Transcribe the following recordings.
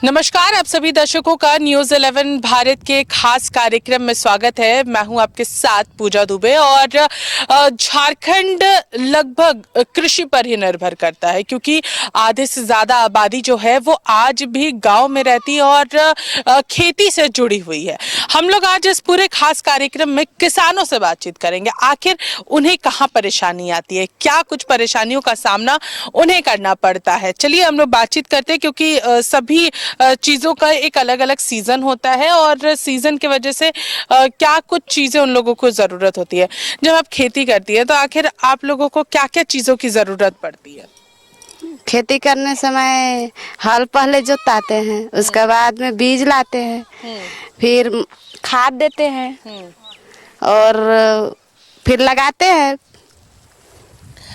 नमस्कार, आप सभी दर्शकों का न्यूज 11 भारत के खास कार्यक्रम में स्वागत है। मैं हूं आपके साथ पूजा दुबे और झारखंड लगभग कृषि पर ही निर्भर करता है क्योंकि आधे से ज्यादा आबादी जो है वो आज भी गांव में रहती है और खेती से जुड़ी हुई है। हम लोग आज इस पूरे खास कार्यक्रम में किसानों से बातचीत करेंगे। आखिर उन्हें कहाँ परेशानी आती है, क्या कुछ परेशानियों का सामना उन्हें करना पड़ता है। चलिए हम लोग बातचीत करते हैं क्योंकि सभी चीजों का एक अलग अलग सीजन होता है और सीजन की वजह से क्या कुछ चीजें उन लोगों को जरूरत होती है। जब आप खेती करती है तो आखिर आप लोगों को क्या क्या चीजों की जरूरत पड़ती है? खेती करने समय हल पहले जोताते हैं, उसके बाद में बीज लाते हैं, फिर खाद देते हैं और फिर लगाते हैं।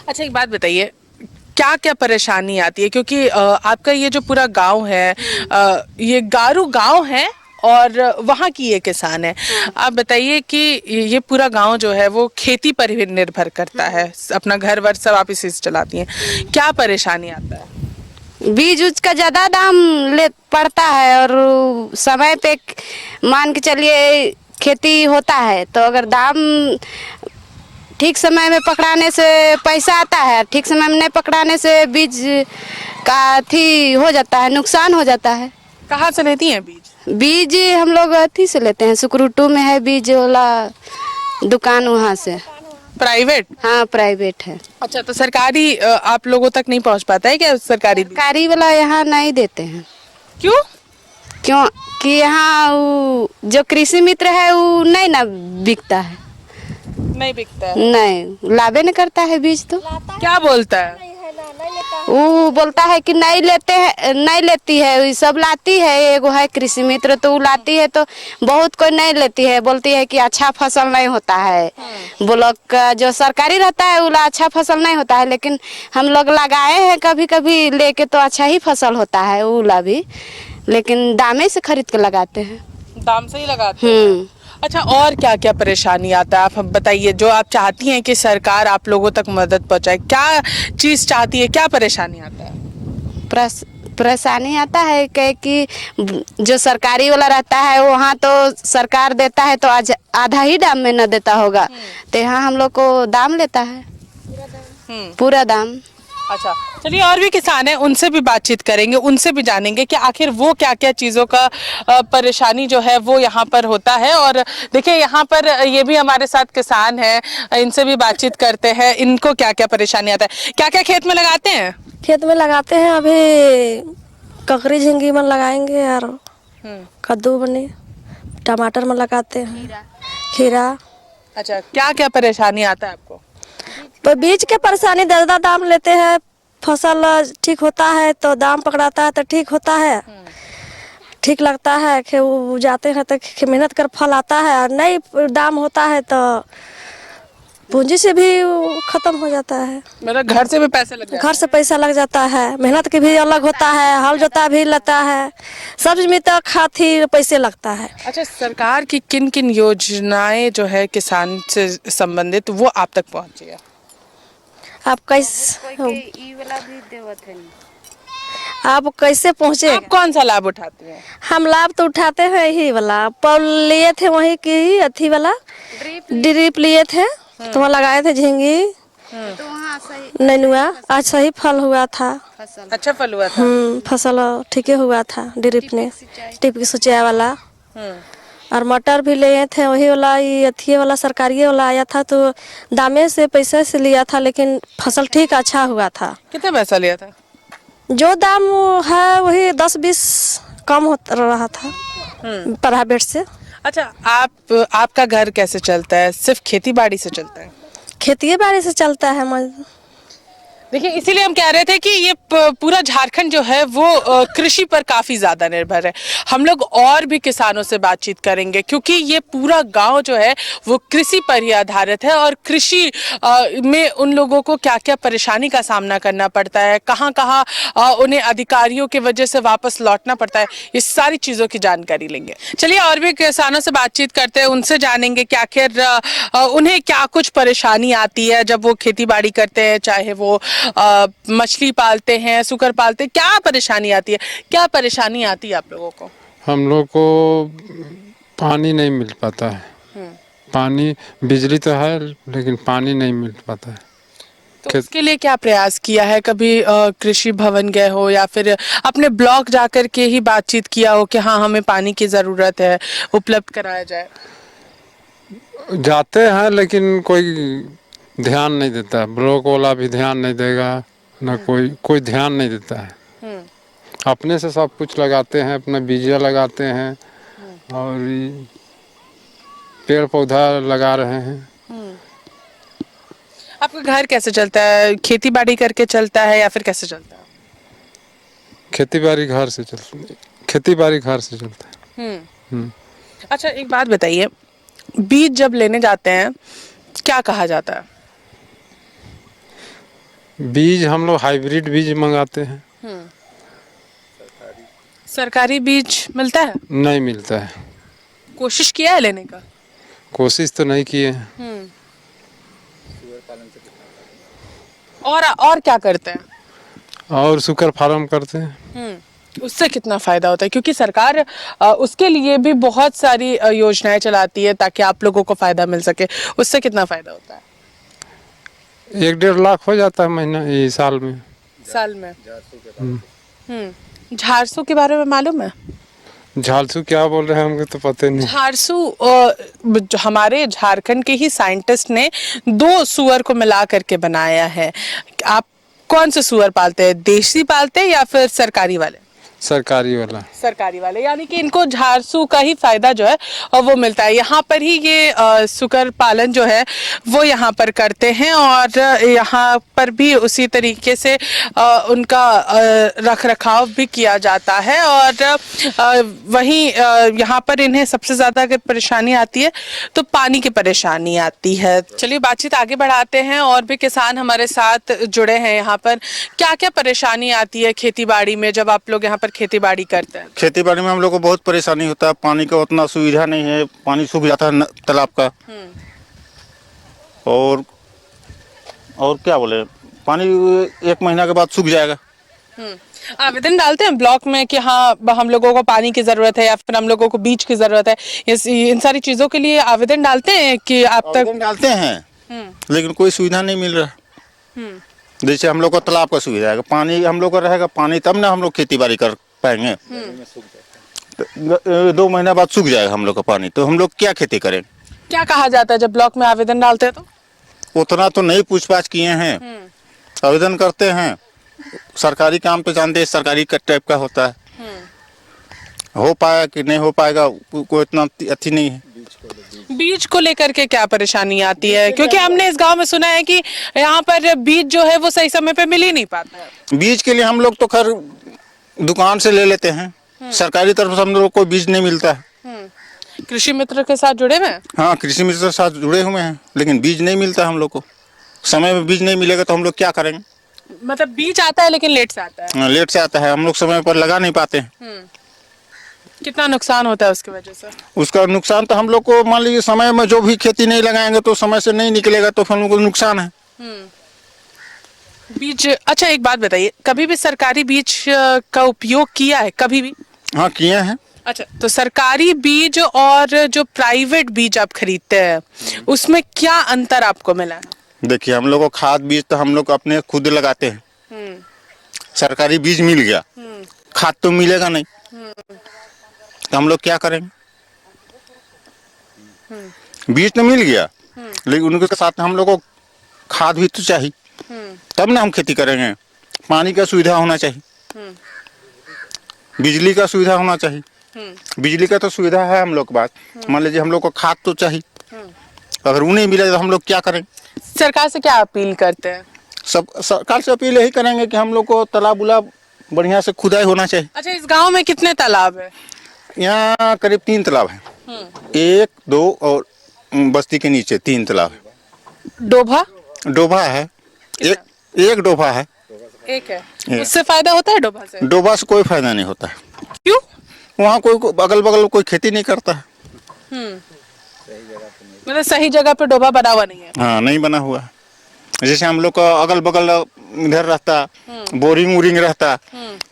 अच्छा, एक बात बताइए, क्या क्या परेशानी आती है क्योंकि आपका ये जो पूरा गांव है ये गारू गांव है और वहाँ की ये किसान है। आप बताइए कि ये पूरा गांव जो है वो खेती पर ही निर्भर करता है, अपना घर वर सब आप इसी से चलाती हैं। क्या परेशानी आता है? बीज उज का ज़्यादा दाम ले पड़ता है और समय पे मान के चलिए खेती होता है तो अगर दाम ठीक समय में पकड़ाने से पैसा आता है, ठीक समय में नहीं पकड़ाने से बीज का अथी हो जाता है, नुकसान हो जाता है। कहाँ से लेती हैं बीज? बीज हम लोग अथी से लेते हैं, सुकरूटू में है बीज वाला दुकान, वहाँ से। प्राइवेट? हाँ, प्राइवेट है। अच्छा, तो सरकारी आप लोगों तक नहीं पहुँच पाता है क्या सरकारी बीज? सरकारी वाला यहाँ नहीं देते हैं। क्यों? क्यों कि यहाँ जो कृषि मित्र है वो नहीं ना बिकता है, नहीं बिकता है? नहीं लाभे नहीं करता है बीज। तो क्या बोलता है? वो बोलता है कि नहीं लेते हैं, नहीं लेती है, ये सब लाती है। एगो है कृषि मित्र तो वो लाती है तो बहुत कोई नहीं लेती है, बोलती है कि अच्छा फसल नहीं होता है। ब्लॉक का जो सरकारी रहता है वो अच्छा फसल नहीं होता है, लेकिन हम लोग लगाए हैं कभी कभी लेके तो अच्छा ही फसल होता है वो भी, लेकिन दामे से खरीद के लगाते हैं। दाम से ही लगाते हैं? अच्छा, और क्या क्या परेशानी आता है आप बताइए, जो आप चाहती हैं कि सरकार आप लोगों तक मदद पहुंचाए, क्या चीज चाहती है, क्या परेशानी आता है? परेशानी आता है कि जो सरकारी वाला रहता है वहाँ तो सरकार देता है तो आधा ही दाम में न देता होगा, तो यहाँ हम लोग को दाम लेता है, पूरा दाम। अच्छा, चलिए और भी किसान हैं, उनसे भी बातचीत करेंगे, उनसे भी जानेंगे कि आखिर वो क्या क्या चीज़ों का परेशानी जो है वो यहाँ पर होता है। और देखिए यहाँ पर ये भी हमारे साथ किसान हैं, इनसे भी बातचीत करते हैं, इनको क्या क्या परेशानी आता है। क्या क्या खेत में लगाते हैं? खेत में लगाते हैं, अभी ककड़ी झिंगी में लगाएंगे और कद्दू बने, टमाटर में लगाते हैं, खीरा। अच्छा, क्या क्या परेशानी आता है आपको? पर बीज के परेशानी, ज़्यादा दाम लेते हैं। फसल ठीक होता है तो दाम पकड़ाता है तो ठीक होता है, ठीक लगता है कि वो जाते हैं तो मेहनत कर फल आता है, और नहीं दाम होता है तो पूंजी से भी खत्म हो जाता है। मतलब घर से भी पैसे लग जाते हैं? घर से पैसा लग जाता है, मेहनत के भी अलग होता है, हल जोता भी लगता है, सब्जी में तो खाती पैसे लगता है। अच्छा, सरकार की किन किन योजनाएं जो है किसान से संबंधित वो आप तक पहुंची है? आप कैसे पहुँचे? आप कौन सा लाभ उठाते हैं? हम लाभ तो उठाते हैं यही वाला, पौल लिए थे वही की अथी वाला ड्रिप लिए थे तो वहाँ लगाए थे झींगी तो वहाँ सही नैनुआ, आज सही फल हुआ था। अच्छा फल हुआ था? फसल ठीक हुआ था ड्रिप ने, टिप की सिंचाई वाला। और मटर भी लिए थे वही वाला, ये अथी वाला सरकारी वाला आया था तो दामे से पैसे से लिया था, लेकिन फसल ठीक अच्छा हुआ था। कितना पैसा लिया था? जो दाम है वही 10-20 कम हो रहा था प्राइवेट से। अच्छा, आपका घर कैसे चलता है? सिर्फ खेती बाड़ी से चलता है? खेती बाड़ी से चलता है। देखिए, इसीलिए हम कह रहे थे कि ये पूरा झारखंड जो है वो कृषि पर काफी ज्यादा निर्भर है। हम लोग और भी किसानों से बातचीत करेंगे क्योंकि ये पूरा गांव जो है वो कृषि पर ही आधारित है और कृषि में उन लोगों को क्या क्या परेशानी का सामना करना पड़ता है, कहाँ कहाँ उन्हें अधिकारियों की वजह से वापस लौटना पड़ता है, इस सारी चीजों की जानकारी लेंगे। चलिए और भी किसानों से बातचीत करते हैं, उनसे जानेंगे कि आखिर उन्हें क्या कुछ परेशानी आती है जब वो खेती बाड़ी करते हैं, चाहे वो मछली पालते हैं, सुकर पालते हैं, क्या परेशानी आती है, क्या परेशानी आती है आप लोगों को? हम लोग को पानी नहीं मिल पाता है। पानी, बिजली तो है लेकिन पानी नहीं मिल पाता है। तो उसके लिए क्या प्रयास किया है? कभी कृषि भवन गए हो या फिर अपने ब्लॉक जाकर के ही बातचीत किया हो कि हाँ हमें पानी की ज़रूरत है, उपलब्ध कराया जाए? जाते हैं लेकिन कोई ध्यान नहीं देता। ब्लॉक वाला भी ध्यान नहीं देगा, ना कोई ध्यान नहीं देता है। अपने से सब कुछ लगाते हैं, अपना बीजा लगाते हैं और पेड़ पौधा लगा रहे हैं। आपका घर कैसे चलता है? खेती बाड़ी करके चलता है या फिर कैसे चलता है? खेती बाड़ी घर से चलता है। अच्छा एक बात बताइए, बीज जब लेने जाते हैं क्या कहा जाता है? बीज हम लोग हाइब्रिड बीज मंगाते हैं। सरकारी बीज मिलता है? नहीं मिलता है। कोशिश किया है लेने का? कोशिश तो नहीं किए हैं। और क्या करते हैं? और सुकर फार्म करते हैं। उससे कितना फायदा होता है? क्योंकि सरकार उसके लिए भी बहुत सारी योजनाएं चलाती है ताकि आप लोगों को फायदा मिल सके। उससे कितना फायदा होता है? 1-1.5 लाख हो जाता है महीना, ये साल में। साल में? झारसू के बारे में मालूम है? झालसू क्या बोल रहे हैं हमको तो पता नहीं। झारसू हमारे झारखंड के ही साइंटिस्ट ने 2 सुअर को मिला करके बनाया है। आप कौन से सुअर पालते हैं? देसी पालते हैं या फिर सरकारी वाले? सरकारी वाला। यानी कि इनको झारसू का ही फायदा जो है और वो मिलता है। यहाँ पर ही ये सुकर पालन जो है वो यहाँ पर करते हैं और यहाँ पर भी उसी तरीके से उनका रख रखाव भी किया जाता है। और वहीं यहाँ पर इन्हें सबसे ज़्यादा अगर परेशानी आती है तो पानी की परेशानी आती है। चलिए बातचीत आगे बढ़ाते हैं, और भी किसान हमारे साथ जुड़े हैं यहाँ पर। क्या क्या परेशानी आती है खेती बाड़ी में जब आप लोग यहाँ पर खेती बाड़ी करते हैं? खेती बाड़ी में हम लोग को बहुत परेशानी होता है। पानी का उतना सुविधा नहीं है, पानी सूख जाता है तालाब का। और क्या बोले, पानी 1 महीना के बाद सूख जाएगा। आवेदन डालते हैं ब्लॉक में कि हाँ हम लोगों को पानी की जरूरत है या फिर हम लोगों को बीज की जरूरत है, इन सारी चीजों के लिए आवेदन डालते हैं कि आप तक? आवेदन डालते हैं लेकिन कोई सुविधा नहीं मिल रहा। जैसे हम लोग को तालाब का सुविधा है, पानी हम लोग का रहेगा पानी तब ना हम लोग खेती बाड़ी कर पाएंगे। 2 महीना बाद सूख जाएगा हम लोग का पानी, तो हम लोग क्या खेती करें? क्या कहा जाता है जब ब्लॉक में आवेदन डालते हैं? तो उतना तो नहीं पूछताछ किए हैं। आवेदन करते हैं, सरकारी काम तो जानते हैं सरकारी टाइप का होता है। हो पाया कि नहीं हो पाएगा कोई इतना अच्छी नहीं है। बीज को लेकर के क्या परेशानी आती है? क्योंकि हमने इस गांव में सुना है कि यहाँ पर बीज जो है वो सही समय पे मिल ही नहीं पाता है। बीज के लिए हम लोग तो खैर दुकान से ले लेते हैं, सरकारी तरफ से हम लोग को बीज नहीं मिलता है। कृषि मित्र के साथ जुड़े हुए हैं? हाँ, कृषि मित्र के साथ जुड़े हुए हैं लेकिन बीज नहीं मिलता हम लोग को। समय में बीज नहीं मिलेगा तो हम लोग क्या करेंगे? मतलब बीज आता है लेकिन लेट से आता है? लेट से आता है, हम लोग समय पर लगा नहीं पाते हैं। कितना नुकसान होता है उसकी वजह से? उसका नुकसान तो हम लोग को, मान लीजिए समय में जो भी खेती नहीं लगाएंगे तो समय से नहीं निकलेगा तो हम लोग को नुकसान है। बीज, अच्छा एक बात बताइए, कभी भी सरकारी बीज का उपयोग किया है कभी भी? हाँ, किए हैं। अच्छा, तो सरकारी बीज और जो प्राइवेट बीज आप खरीदते हैं उसमें क्या अंतर आपको मिला है? देखिए, हम लोग को खाद बीज तो हम लोग अपने खुद लगाते हैं। सरकारी बीज मिल गया, खाद तो मिलेगा नहीं, तो हम लोग क्या करेंगे? बीज तो मिल गया लेकिन उनके साथ हम लोग को खाद भी तो चाहिए, तब ना हम खेती करेंगे। पानी का सुविधा होना चाहिए, बिजली का सुविधा होना चाहिए। बिजली का तो सुविधा है हम लोग के पास, मान लीजिए हम लोग को खाद तो चाहिए। अगर वो नहीं मिले तो हम लोग क्या करेंगे? सरकार से क्या अपील करते हैं? सब सरकार से अपील यही करेंगे कि हम लोग को तालाब उलाब बढ़िया से खुदाई होना चाहिए। अच्छा, इस गांव में कितने तालाब है? यहाँ करीब 3 तालाब है, 1, 2 और बस्ती के नीचे 3 तालाब है। डोभा है, एक डोभा है। एक है, उससे फायदा होता है डोभा से? डोभा से कोई फायदा नहीं होता है। क्यों? वहाँ कोई अगल बगल कोई खेती नहीं करता है। मतलब सही जगह पे डोभा बना हुआ नहीं है? हाँ, नहीं बना हुआ है। जैसे हम लोग का अगल बगल इधर रहता, बोरिंग वोरिंग रहता,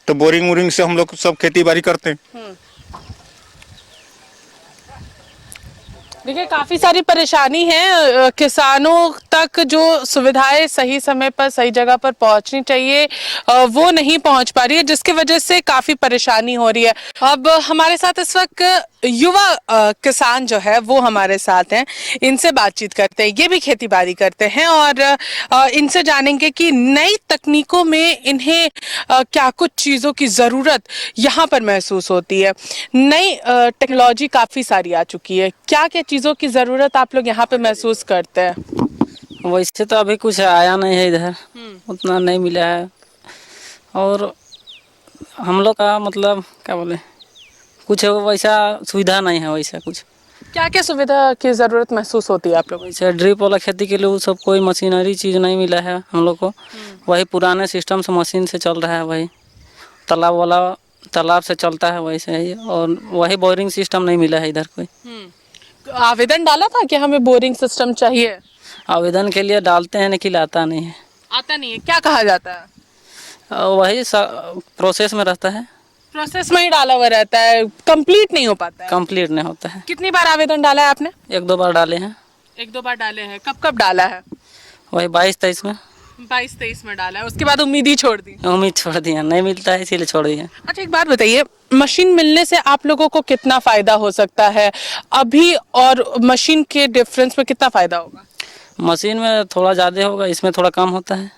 तो बोरिंग वोरिंग से हम लोग सब खेती बाड़ी करते हैं। देखिए काफी सारी परेशानी है, किसानों तक जो सुविधाएं सही समय पर सही जगह पर पहुंचनी चाहिए वो नहीं पहुंच पा रही है, जिसकी वजह से काफी परेशानी हो रही है। अब हमारे साथ इस वक्त युवा किसान जो है वो हमारे साथ हैं, इनसे बातचीत करते हैं। ये भी खेती बाड़ी करते हैं और इनसे जानेंगे कि नई तकनीकों में इन्हें क्या कुछ चीज़ों की ज़रूरत यहाँ पर महसूस होती है। नई टेक्नोलॉजी काफ़ी सारी आ चुकी है, क्या क्या चीज़ों की ज़रूरत आप लोग यहाँ पे महसूस करते हैं? वैसे तो अभी कुछ आया नहीं है इधर, उतना नहीं मिला है। और हम लोग का मतलब क्या बोले, कुछ वैसा सुविधा नहीं है। वैसा कुछ क्या क्या सुविधा की ज़रूरत महसूस होती है आप लोग? वैसे ड्रिप वाला खेती के लिए वो सब कोई मशीनरी चीज़ नहीं मिला है हम लोग को। वही पुराने सिस्टम से मशीन से चल रहा है, वही तालाब वाला तालाब से चलता है वैसे ही। और वही बोरिंग सिस्टम नहीं मिला है इधर कोई। आवेदन डाला था कि हमें बोरिंग सिस्टम चाहिए? आवेदन के लिए डालते हैं लेकिन आता नहीं है। आता नहीं है, क्या कहा जाता है? वही प्रोसेस में रहता है, प्रोसेस में ही डाला हुआ रहता है, कंप्लीट नहीं हो पाता है। कंप्लीट नहीं होता है। कितनी बार आवेदन डाला है आपने? 1-2 बार डाले हैं। 1-2 बार डाले हैं। कब कब डाला है? वही 22-23 में। 22-23 में डाला है, उसके बाद उम्मीद ही छोड़ दी। उम्मीद छोड़ दिया, नहीं मिलता है इसीलिए छोड़ दिया। अच्छा एक बात बताइए, मशीन मिलने से आप लोगों को कितना फायदा हो सकता है अभी, और मशीन के डिफरेंस में कितना फायदा होगा? मशीन में थोड़ा ज़्यादा होगा, इसमें थोड़ा कम होता है।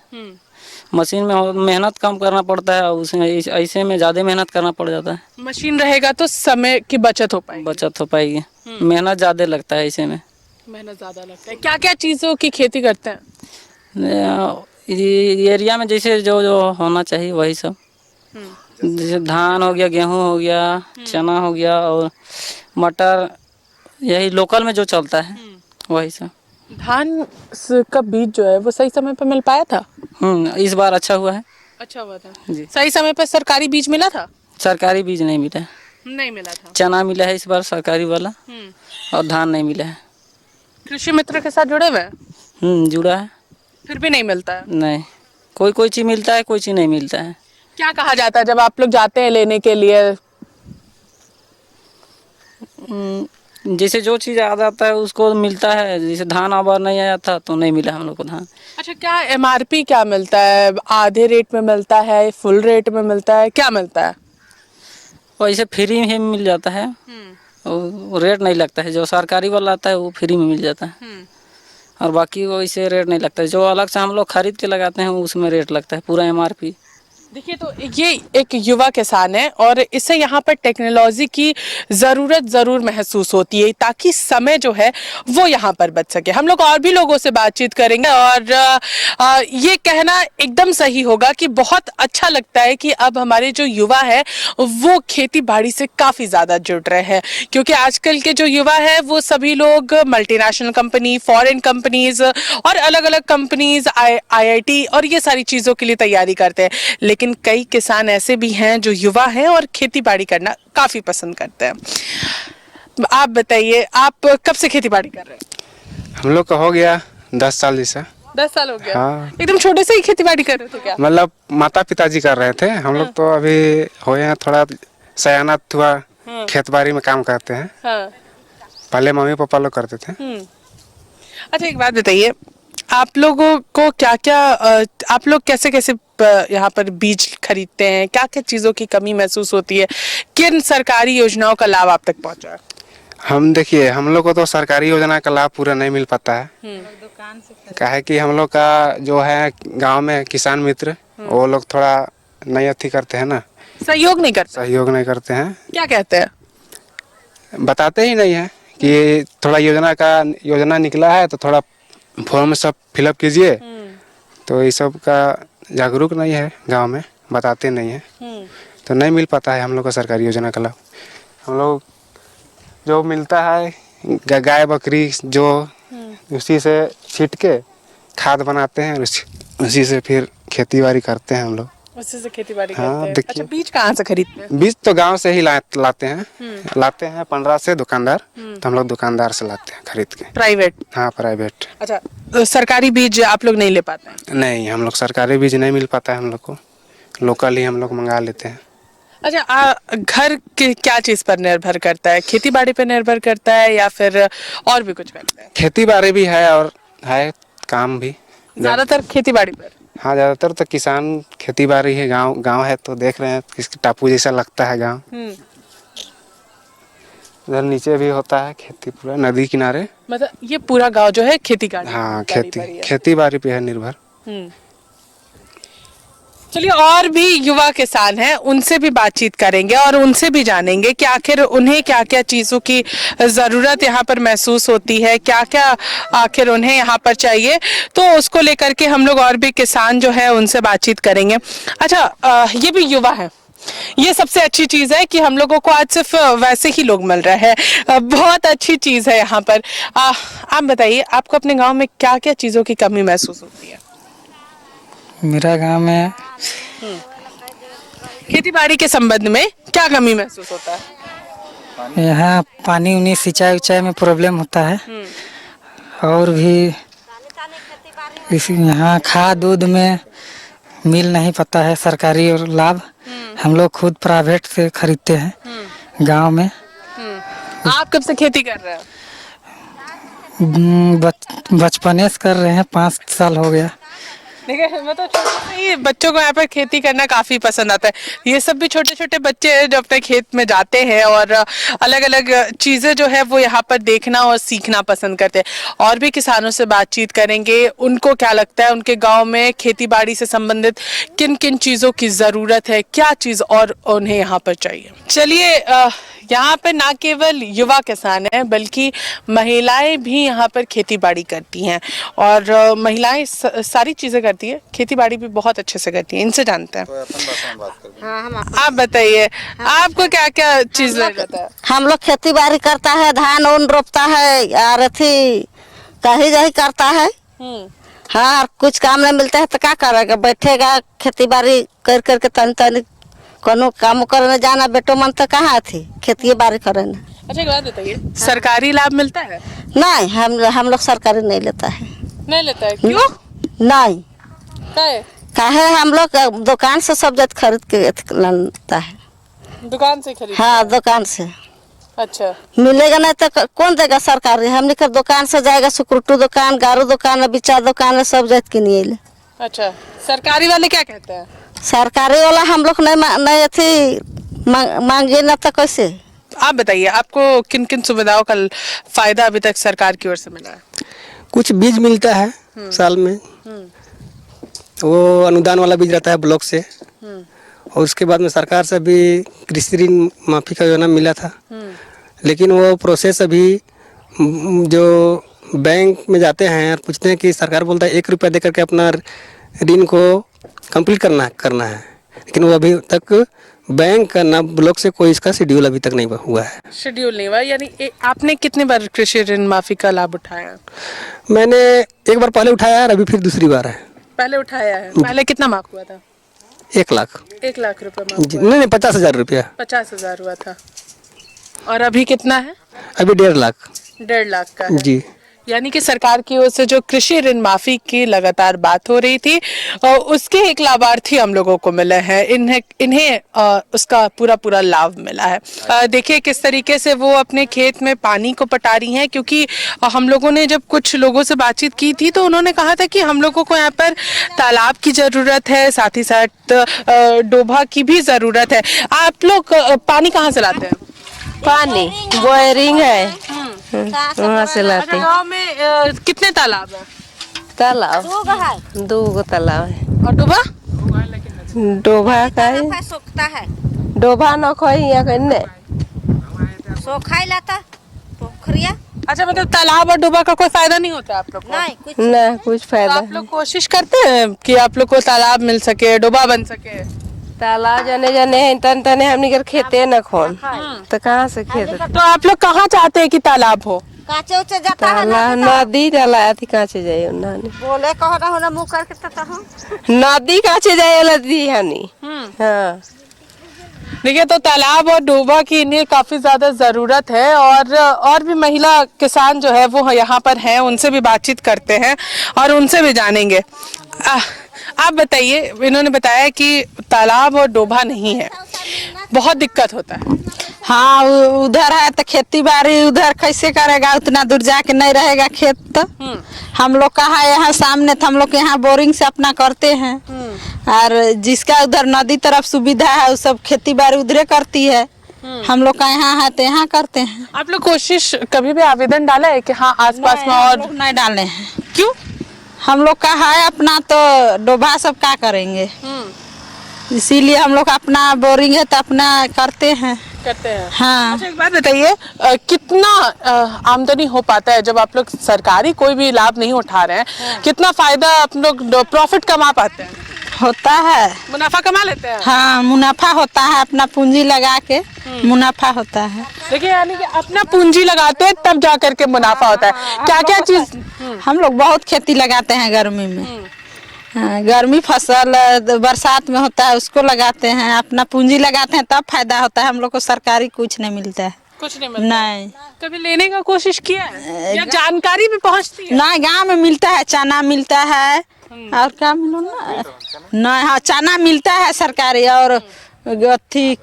मशीन में मेहनत कम करना पड़ता है, और उसमें ऐसे में ज़्यादा मेहनत करना पड़ जाता है। मशीन रहेगा तो समय की बचत हो पाएगी। बचत हो पाएगी, मेहनत ज़्यादा लगता है इसे में। मेहनत ज्यादा लगता है। क्या क्या चीजों की खेती करते हैं? एरिया में जैसे जो जो होना चाहिए वही सब, जैसे धान हो गया, गेहूं हो गया, चना हो गया और मटर, यही लोकल में जो चलता है वही सब। धान का बीज जो है वो सही समय पर मिल पाया था? इस बार अच्छा हुआ है। अच्छा हुआ था जी। सही समय पर सरकारी बीज मिला था? सरकारी बीज नहीं मिला है। नहीं मिला था। चना मिला है इस बार सरकारी वाला, और धान नहीं मिला है। कृषि मित्र के साथ जुड़े हुए हैं? जुड़ा है। फिर भी नहीं मिलता है? नहीं, कोई कोई चीज़ मिलता है, कोई चीज़ नहीं मिलता है। क्या कहा जाता है जब आप लोग जाते हैं लेने के लिए? जैसे जो चीज़ आ जाता है उसको मिलता है। जैसे धान आबार नहीं आया था तो नहीं मिला हम लोग को धान। अच्छा क्या एमआरपी क्या मिलता है? आधे रेट में मिलता है, फुल रेट में मिलता है, क्या मिलता है? वैसे फ्री में मिल जाता है, और रेट नहीं लगता है। जो सरकारी वाला आता है वो फ्री में मिल जाता है, और बाकी वैसे रेट नहीं लगता है। जो अलग से हम लोग खरीद के लगाते हैं उसमें रेट लगता है पूरा एमआरपी। देखिए तो ये एक युवा किसान है और इसे यहाँ पर टेक्नोलॉजी की ज़रूरत ज़रूर महसूस होती है ताकि समय जो है वो यहाँ पर बच सके। हम लोग और भी लोगों से बातचीत करेंगे और ये कहना एकदम सही होगा कि बहुत अच्छा लगता है कि अब हमारे जो युवा है वो खेती बाड़ी से काफ़ी ज़्यादा जुड़ रहे हैं, क्योंकि आजकल के जो युवा है वो सभी लोग मल्टीनेशनल कंपनी, फॉरेन कंपनीज और अलग अलग कंपनीज, IIT और ये सारी चीज़ों के लिए तैयारी करते हैं। लेकिन कई किसान ऐसे भी हैं जो युवा हैं और खेती बाड़ी करना काफी पसंद करते हैं। आप बताइए, आप कब से खेती बाड़ी कर रहे हैं? हम लोग का हो गया 10 साल जैसा। 10 साल हो गया? हाँ। एकदम छोटे से ही खेती बाड़ी कर रहे थे क्या? मतलब माता पिताजी कर रहे थे, हम लोग तो अभी हुए हैं थोड़ा सयाना हुआ, खेत बाड़ी में काम करते हैं। हाँ। पहले मम्मी पापा लोग करते थे। अच्छा एक बात बताइए, आप लोगों को क्या क्या आप लोग कैसे कैसे यहाँ पर बीज खरीदते हैं? क्या क्या चीज़ों की कमी महसूस होती है? किन सरकारी योजनाओं का लाभ आप तक पहुँचा है? हम देखिए, हम लोग को तो सरकारी योजना का लाभ पूरा नहीं मिल पाता है। काहे कि हम लोग का जो है गांव में किसान मित्र, वो लोग थोड़ा नहीं अथी करते हैं ना, सहयोग नहीं करते? सहयोग नहीं करते हैं। क्या कहते हैं? बताते ही नहीं है कि थोड़ा योजना निकला है तो थोड़ा फॉर्म सब फिलअप कीजिए। तो ये सब का जागरूक नहीं है गांव में, बताते नहीं है, तो नहीं मिल पाता है हम लोग को सरकारी योजना का लाभ। हम लोग जो मिलता है गाय बकरी जो, उसी से छीट के खाद बनाते हैं, उसी से फिर खेती बाड़ी करते हैं हम लोग। उसी से खेती बाड़ी हाँ, करते हैं। देखिए। अच्छा, बीज कहाँ से खरीदते हैं? बीज तो गांव से ही लाते हैं 15 से दुकानदार, तो हम लोग दुकानदार से लाते हैं खरीद के। प्राइवेट? हाँ, प्राइवेट। अच्छा, सरकारी बीज आप लोग नहीं ले पाते हैं? नहीं, हम लोग सरकारी बीज नहीं मिल पाता है हम लोग को, लोकल ही हम लोग मंगा लेते हैं। अच्छा, घर के क्या चीज पर निर्भर करता है? खेती बाड़ी पर निर्भर करता है या फिर और भी कुछ करता है? खेती बाड़ी भी है और है काम भी। ज्यादातर खेती बाड़ी पर? हाँ, ज़्यादातर तो किसान खेती बाड़ी है, गांव है, तो देख रहे हैं किस टापू जैसा लगता है गांव। इधर नीचे भी होता है खेती, पूरा नदी किनारे। मतलब ये पूरा गांव जो है खेती का? हाँ, खेती बाड़ी पे है निर्भर। चलिए, और भी युवा किसान हैं, उनसे भी बातचीत करेंगे और उनसे भी जानेंगे कि आखिर उन्हें क्या क्या चीज़ों की ज़रूरत यहाँ पर महसूस होती है, क्या क्या आखिर उन्हें यहाँ पर चाहिए, तो उसको लेकर के हम लोग और भी किसान जो है उनसे बातचीत करेंगे। अच्छा, ये भी युवा है, ये सबसे अच्छी चीज है कि हम लोगों को आज सिर्फ वैसे ही लोग मिल रहे हैं, बहुत अच्छी चीज है यहाँ पर। आप बताइए, आपको अपने गांव में क्या क्या चीजों की कमी महसूस होती है? मेरा गांव में खेती बाड़ी के संबंध में क्या कमी महसूस होता है? यहाँ पानी उनी सिंचाई उचाई में प्रॉब्लम होता है, और भी इस यहाँ खाद दूध में मिल नहीं पाता है सरकारी और लाभ, हम लोग खुद प्राइवेट से खरीदते हैं गांव में। आप कब से खेती कर रहे हैं? बचपने से कर रहे हैं, 5 साल हो गया। देखिए, मतलब छोटे से ही बच्चों को यहाँ पर खेती करना काफी पसंद आता है। ये सब भी छोटे छोटे बच्चे हैं जो अपने खेत में जाते हैं और अलग अलग चीजें जो है वो यहाँ पर देखना और सीखना पसंद करते हैं। और भी किसानों से बातचीत करेंगे, उनको क्या लगता है उनके गांव में खेती बाड़ी से संबंधित किन किन चीजों की जरूरत है, क्या चीज और उन्हें यहाँ पर चाहिए। चलिए, यहाँ पर ना केवल युवा किसान हैं बल्कि महिलाएं भी यहाँ पर खेती बाड़ी करती हैं, और महिलाएं सारी चीजें करती है, खेती बाड़ी भी बहुत अच्छे से करती है। इनसे जानते हैं। आप बताइए, आपको क्या क्या चीज लगता है? हम लोग खेती बाड़ी करता है, धान उन रोपता है और अथी कहीं जही करता है। हाँ, और कुछ काम नहीं मिलता है तो क्या करेगा, बैठेगा खेती बाड़ी कर करके तन तन कोनो काम करने जाना, बेटो मन तो कहाँ थी खेती बाड़ी करने। अच्छा, एक बात बताइए, सरकारी लाभ मिलता है? नहीं, हम लोग सरकारी नहीं लेता है। नहीं लेता है? क्यों? नहीं, काहे? हम लोग दुकान से सब जत खरीद के लाता है। दुकान से खरीद? हाँ, दुकान से। अच्छा, मिलेगा नहीं तो कौन देगा सरकारी? हमने कर दुकान से जाएगा, सुकुरटू दुकान, गारू दुकान, बिचा दुकान, सब जत के नहीं। अच्छा, सरकारी वाले क्या कहते हैं? सरकारी वाला हम लोग नहीं अथी मांगे ना तो कैसे। आप बताइए, आपको किन किन सुविधाओं का फायदा अभी तक सरकार की ओर से मिला है? कुछ बीज मिलता है साल में, वो अनुदान वाला बीज रहता है ब्लॉक से, और उसके बाद में सरकार से भी कृषि ऋण माफी का योजना मिला था, लेकिन वो प्रोसेस अभी जो बैंक में जाते हैं और पूछते हैं कि सरकार बोलता है 1 रुपया दे करके अपना ऋण को कंप्लीट करना है, लेकिन वो अभी तक बैंक का ना ब्लॉक से कोई इसका शेड्यूल अभी तक नहीं हुआ है। शेड्यूल नहीं हुआ, यानी आपने कितने बार कृषि ऋण माफी का लाभ उठाया? मैंने एक बार पहले उठाया और अभी फिर दूसरी बार है। पहले उठाया है? पहले कितना माफ हुआ था? 1 लाख। 1 लाख रुपए माफ हुआ? नहीं, 50,000 रुपया। 50,000 हुआ था। और अभी कितना है? अभी 1.5 लाख। 1.5 लाख का है। जी। यानी कि सरकार की ओर से जो कृषि ऋण माफी की लगातार बात हो रही थी, उसके एक लाभार्थी हम लोगों को मिले हैं, इन्हें उसका पूरा लाभ मिला है। देखिए किस तरीके से वो अपने खेत में पानी को पटा रही हैं, क्योंकि हम लोगों ने जब कुछ लोगों से बातचीत की थी तो उन्होंने कहा था कि हम लोगों को यहाँ पर तालाब की जरूरत है, साथ ही साथ डोभा की भी जरूरत है। आप लोग पानी कहाँ से लाते हैं? पानी बोरिंग है, वहाँ से लाते। गाँव में कितने तालाब है? तालाब 2 तालाब है। और डोभा? डोभा का है, डोभा न खोई यहाँ कन्ने सोखाई लाता पोखरिया। अच्छा, मतलब तालाब और डोबा का कोई फायदा नहीं होता आप लोग को? नहीं कुछ ना कुछ तो फायदा। आप लोग कोशिश करते हैं कि आप लोग को तालाब मिल सके, डोबा बन सके? तालाब जाने हैं तने हमनी कर खेते न खोन तो कहाँ से खेत। तो आप लोग कहाँ चाहते हैं कि तालाब हो? काचे उचे जाता है नदी डाला थी काचे जाए नानी बोले कहो ना होना मुंह करके तता हूँ नदी काचे जाए लदी हनी हाँ देखिए, तो तालाब और डोबा की इन्हें काफी ज्यादा जरूरत है और भी महिला किसान जो है वो यहाँ पर हैं, उनसे भी बातचीत करते हैं और उनसे भी जानेंगे। आप बताइए, इन्होंने बताया कि तालाब और डोबा नहीं है, बहुत दिक्कत होता है। हाँ उधर है तो खेती बाड़ी उधर कैसे करेगा, उतना दूर जाके नहीं रहेगा खेत तो हम लोग का है यहाँ सामने, तो हम लोग यहाँ बोरिंग से अपना करते हैं और जिसका उधर नदी तरफ सुविधा है वो सब खेती बाड़ी उधरे करती है। हम लोग का यहाँ है तो यहाँ करते हैं। आप लोग कोशिश कभी भी आवेदन डाला है कि हाँ आसपास में और नहीं डाले हैं? क्यों? हम लोग का है अपना तो डोबा सब क्या करेंगे, इसीलिए हम लोग अपना बोरिंग है तो अपना करते हैं। हाँ। अच्छा, एक बात बताइए, कितना आमदनी हो पाता है जब आप लोग सरकारी कोई भी लाभ नहीं उठा रहे हैं? कितना फायदा आप लोग प्रॉफिट कमा पाते हैं? होता है, मुनाफा कमा लेते हैं? हाँ मुनाफा होता है, अपना पूंजी लगा के मुनाफा होता है। देखिए, यानी कि अपना पूंजी लगाते हैं तब जा करके मुनाफा होता है। क्या क्या चीज? हम लोग बहुत खेती लगाते हैं गर्मी में। हाँ, गर्मी फसल बरसात में होता है उसको लगाते हैं, अपना पूंजी लगाते हैं तब फायदा होता है। हम लोग को सरकारी कुछ नहीं मिलता है। कुछ नहीं मिलता? नहीं। कभी लेने का कोशिश किया है या जानकारी भी पहुंचती है? नहीं, गांव में मिलता है, चना मिलता है और क्या मिलो ना, नहीं हाँ चना मिलता है सरकारी और अथी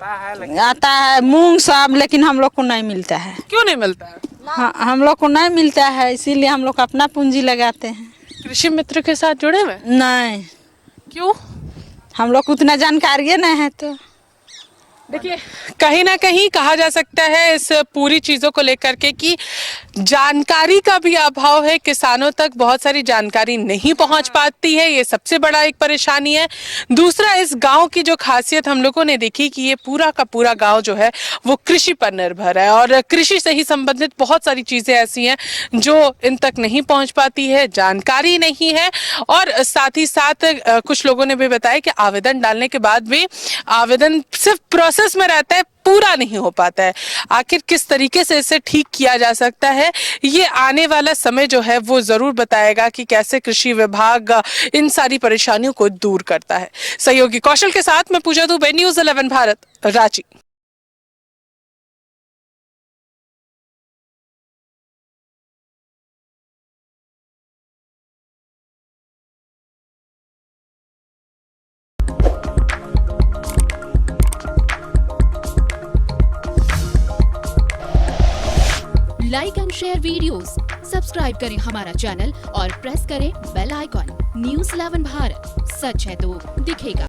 आता है मूंग सब, लेकिन हम लोग को नहीं मिलता है। क्यों नहीं मिलता है? हाँ हम लोग को नहीं मिलता है, इसीलिए हम लोग अपना पूंजी लगाते हैं। कृषि मित्र के साथ जुड़े हुए? नहीं। क्यों? हम लोग को उतना जानकारी नहीं है। तो देखिए, कहीं ना कहीं कहा जा सकता है इस पूरी चीज़ों को लेकर के कि जानकारी का भी अभाव है, किसानों तक बहुत सारी जानकारी नहीं पहुंच पाती है, ये सबसे बड़ा एक परेशानी है। दूसरा, इस गांव की जो खासियत हम लोगों ने देखी कि ये पूरा का पूरा गांव जो है वो कृषि पर निर्भर है और कृषि से ही संबंधित बहुत सारी चीज़ें ऐसी हैं जो इन तक नहीं पहुँच पाती है, जानकारी नहीं है। और साथ ही साथ कुछ लोगों ने भी बताया कि आवेदन डालने के बाद भी आवेदन सिर्फ प्रोसेस में रहता है, पूरा नहीं हो पाता है। आखिर किस तरीके से इसे ठीक किया जा सकता है, ये आने वाला समय जो है वो जरूर बताएगा कि कैसे कृषि विभाग इन सारी परेशानियों को दूर करता है। सहयोगी कौशल के साथ मैं Pooja Dubey, news 11 Bharat, Ranchi. Like and share videos, subscribe करें हमारा चैनल और प्रेस करें बेल आइकॉन। न्यूज़ 11 भारत, सच है तो दिखेगा।